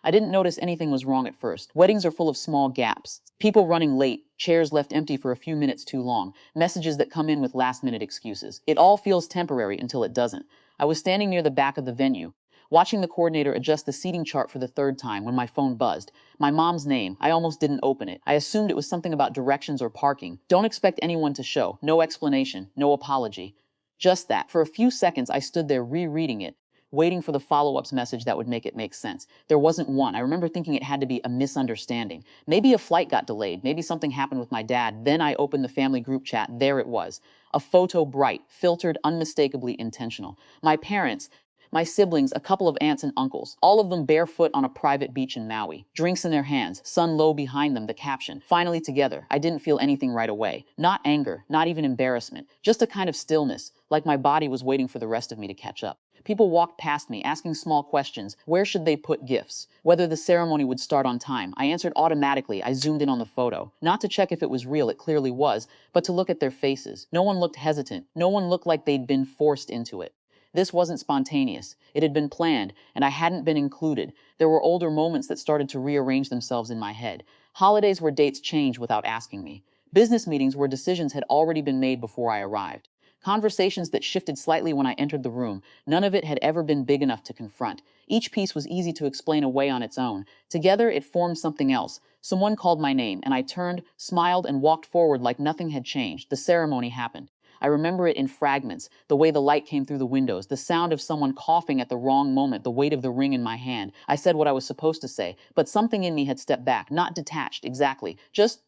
I didn't notice anything was wrong at first. Weddings are full of small gaps. People running late, chairs left empty for a few minutes too long, messages that come in with last-minute excuses. It all feels temporary until it doesn't. I was standing near the back of the venue, watching the coordinator adjust the seating chart for the third time when my phone buzzed. My mom's name. I almost didn't open it. I assumed it was something about directions or parking. Don't expect anyone to show. No explanation. No apology. Just that. For a few seconds, I stood there rereading it, waiting for the follow-ups message that would make it make sense. There wasn't one. I remember thinking it had to be a misunderstanding. Maybe a flight got delayed. Maybe something happened with my dad. Then I opened the family group chat. There it was. A photo, bright, filtered, unmistakably intentional. My parents, my siblings, a couple of aunts and uncles, all of them barefoot on a private beach in Maui. Drinks in their hands, sun low behind them, the caption. Finally together. I didn't feel anything right away. Not anger, not even embarrassment. Just a kind of stillness, like my body was waiting for the rest of me to catch up. People walked past me, asking small questions. Where should they put gifts? Whether the ceremony would start on time. I answered automatically. I zoomed in on the photo. Not to check if it was real, it clearly was, but to look at their faces. No one looked hesitant. No one looked like they'd been forced into it. This wasn't spontaneous. It had been planned, and I hadn't been included. There were older moments that started to rearrange themselves in my head. Holidays where dates changed without asking me. Business meetings where decisions had already been made before I arrived. Conversations that shifted slightly when I entered the room. None of it had ever been big enough to confront. Each piece was easy to explain away on its own. Together, it formed something else. Someone called my name, and I turned, smiled, and walked forward like nothing had changed. The ceremony happened. I remember it in fragments, the way the light came through the windows, the sound of someone coughing at the wrong moment, the weight of the ring in my hand. I said what I was supposed to say, but something in me had stepped back, not detached exactly, just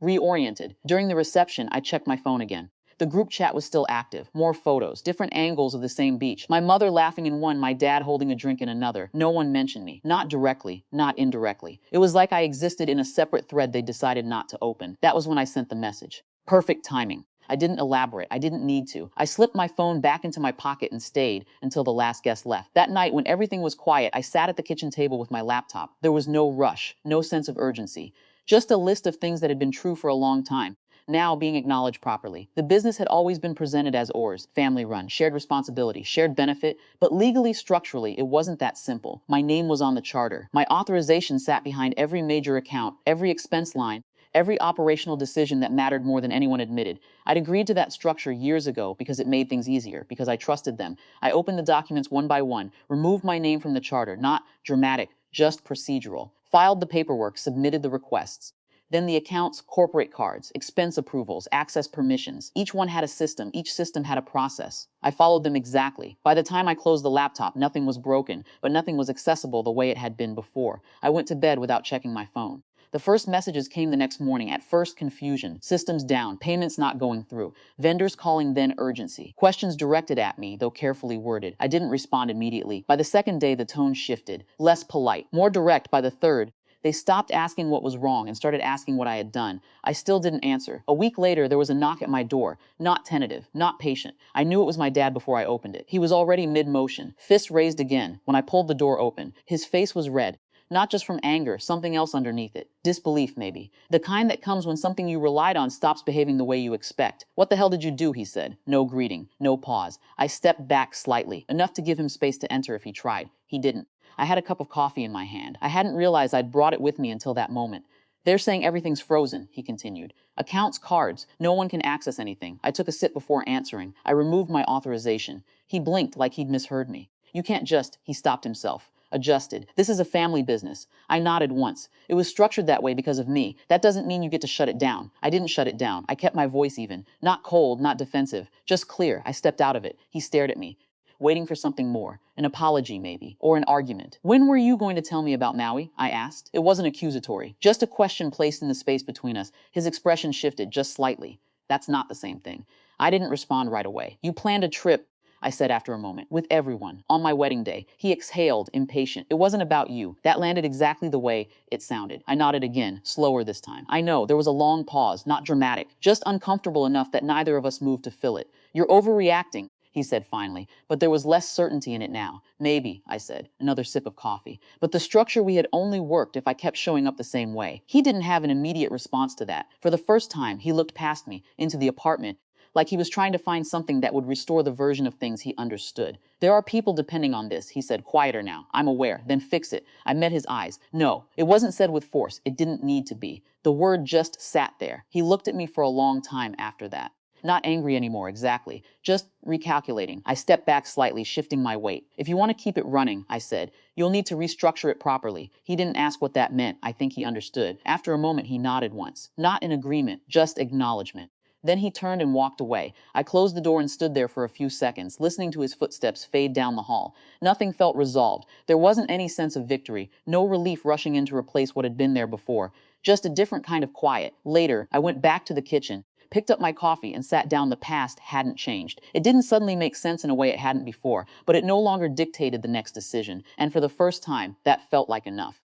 reoriented. During the reception, I checked my phone again. The group chat was still active. More photos, different angles of the same beach. My mother laughing in one, my dad holding a drink in another. No one mentioned me. Not directly, not indirectly. It was like I existed in a separate thread they decided not to open. That was when I sent the message. Perfect timing. I didn't elaborate. I didn't need to. I slipped my phone back into my pocket and stayed until the last guest left. That night, when everything was quiet, I sat at the kitchen table with my laptop. There was no rush, no sense of urgency. Just a list of things that had been true for a long time, now being acknowledged properly. The business had always been presented as ours, family run, shared responsibility, shared benefit, but legally, structurally, it wasn't that simple. My name was on the charter. My authorization sat behind every major account, every expense line, every operational decision that mattered more than anyone admitted. I'd agreed to that structure years ago because it made things easier, because I trusted them. I opened the documents one by one, removed my name from the charter, not dramatic, just procedural, filed the paperwork, submitted the requests. Then the accounts, corporate cards, expense approvals, access permissions. Each one had a system. Each system had a process. I followed them exactly. By the time I closed the laptop, nothing was broken, but nothing was accessible the way it had been before. I went to bed without checking my phone. The first messages came the next morning. At first, confusion. Systems down. Payments not going through. Vendors calling, then urgency. Questions directed at me, though carefully worded. I didn't respond immediately. By the second day, the tone shifted. Less polite. More direct by the third. They stopped asking what was wrong and started asking what I had done. I still didn't answer. A week later, there was a knock at my door. Not tentative, not patient. I knew it was my dad before I opened it. He was already mid-motion, fist raised again. When I pulled the door open, his face was red. Not just from anger, something else underneath it. Disbelief, maybe. The kind that comes when something you relied on stops behaving the way you expect. What the hell did you do, he said. No greeting, no pause. I stepped back slightly, enough to give him space to enter if he tried. He didn't. I had a cup of coffee in my hand. I hadn't realized I'd brought it with me until that moment. They're saying everything's frozen, he continued. Accounts, cards. No one can access anything. I took a sip before answering. I removed my authorization. He blinked like he'd misheard me. You can't just, he stopped himself. Adjusted. This is a family business. I nodded once. It was structured that way because of me. That doesn't mean you get to shut it down. I didn't shut it down. I kept my voice even. Not cold, not defensive. Just clear. I stepped out of it. He stared at me, waiting for something more. An apology, maybe. Or an argument. When were you going to tell me about Maui? I asked. It wasn't accusatory. Just a question placed in the space between us. His expression shifted just slightly. That's not the same thing. I didn't respond right away. You planned a trip, I said after a moment, with everyone, on my wedding day. He exhaled, impatient. It wasn't about you. That landed exactly the way it sounded. I nodded again, slower this time. I know, there was a long pause, not dramatic, just uncomfortable enough that neither of us moved to fill it. You're overreacting, he said finally, but there was less certainty in it now. Maybe, I said, another sip of coffee. But the structure we had only worked if I kept showing up the same way. He didn't have an immediate response to that. For the first time, he looked past me, into the apartment, like he was trying to find something that would restore the version of things he understood. There are people depending on this, he said, quieter now. I'm aware. Then fix it. I met his eyes. No, it wasn't said with force. It didn't need to be. The word just sat there. He looked at me for a long time after that. Not angry anymore, exactly. Just recalculating. I stepped back slightly, shifting my weight. If you want to keep it running, I said, you'll need to restructure it properly. He didn't ask what that meant. I think he understood. After a moment, he nodded once. Not in agreement, just acknowledgement. Then he turned and walked away. I closed the door and stood there for a few seconds, listening to his footsteps fade down the hall. Nothing felt resolved. There wasn't any sense of victory, no relief rushing in to replace what had been there before. Just a different kind of quiet. Later, I went back to the kitchen, picked up my coffee, and sat down. The past hadn't changed. It didn't suddenly make sense in a way it hadn't before, but it no longer dictated the next decision. And for the first time, that felt like enough.